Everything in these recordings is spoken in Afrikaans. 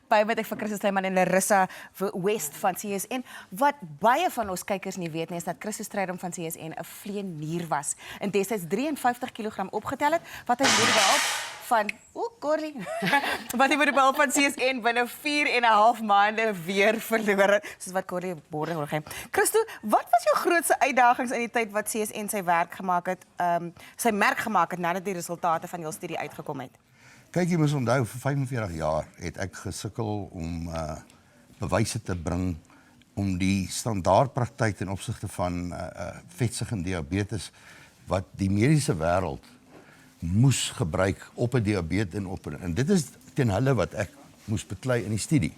by met ek vir Christus Strydom en Larissa West van CSN. Wat baie van ons kykers nie weet nie, is dat Christus Strydom van CSN 'n vleenier was en destyds 53 kg opgetel het, wat hy met die behulp van Corrie, wat hy met die behulp van CSN binne 4,5 maande weer verloor het, soos wat Corrie borde hoor gee. Christo, wat was jou grootste uitdagings in die tyd wat CSN sy merk gemaak het nadat die resultate van jou studie uitgekom het? Kyk, jy moet onthou, vir 45 jaar het ek gesukkel om bewyse te bring om die standaardpraktyk ten opsigte van vetsig en diabetes wat die mediese wêreld moes gebruik op 'n diabetes en dit is teen hulle wat ek moes beklei in die studie.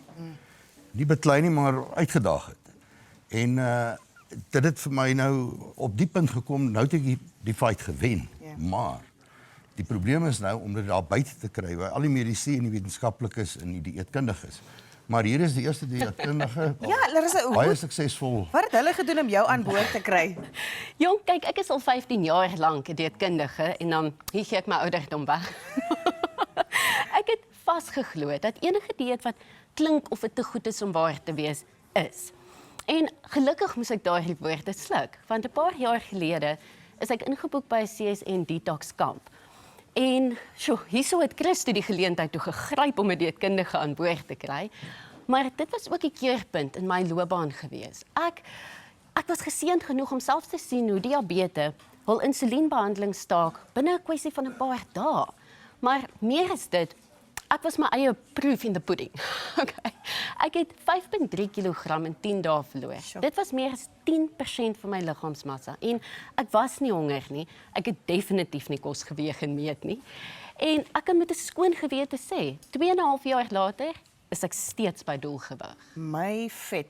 Nie beklei nie, maar uitgedaag het. En dit het vir my nou op die punt gekom, nou het ek die fight gewen. Maar die probleem is nou om dit daar buite te kry, waar al die medici en die wetenskaplikes en die dieetkundiges. Maar hier is die eerste dieetkundige, Larissa, baie suksesvol. Wat het hulle gedoen om jou aan boord te kry? Jong, kyk, ek is al 15 jaar lank 'n dieetkundige en dan hier gee ek my ouderdom weg. Ek het vasgeglo dat enige dieet wat klink of dit te goed is om waar te wees, is. En gelukkig moes ek daardie woorde sluk, want 'n paar jaar gelede is ek ingeboek by 'n CSN detox kamp. En hierso het Christo die geleentheid toe gegryp om 'n dieetkundige aan boord te kry. Maar dit was ook 'n keerpunt in my loopbaan gewees. Ek was geseënd genoeg om self te sien hoe diabetes hul insulienbehandeling staak binne 'n kwessie van 'n paar dae. Maar meer is dit, ek was my eie proof in the pudding. Okay. Ek het 5,3 kg in 10 dae verloor. Dit was meer as 10% van my liggaamsmassa en ek was nie honger nie. Ek het definitief nie kos geweeg en meet nie. En ek kan met 'n skoon gewete sê, 2,5 jaar later is ek steeds by doelgewig. My vet.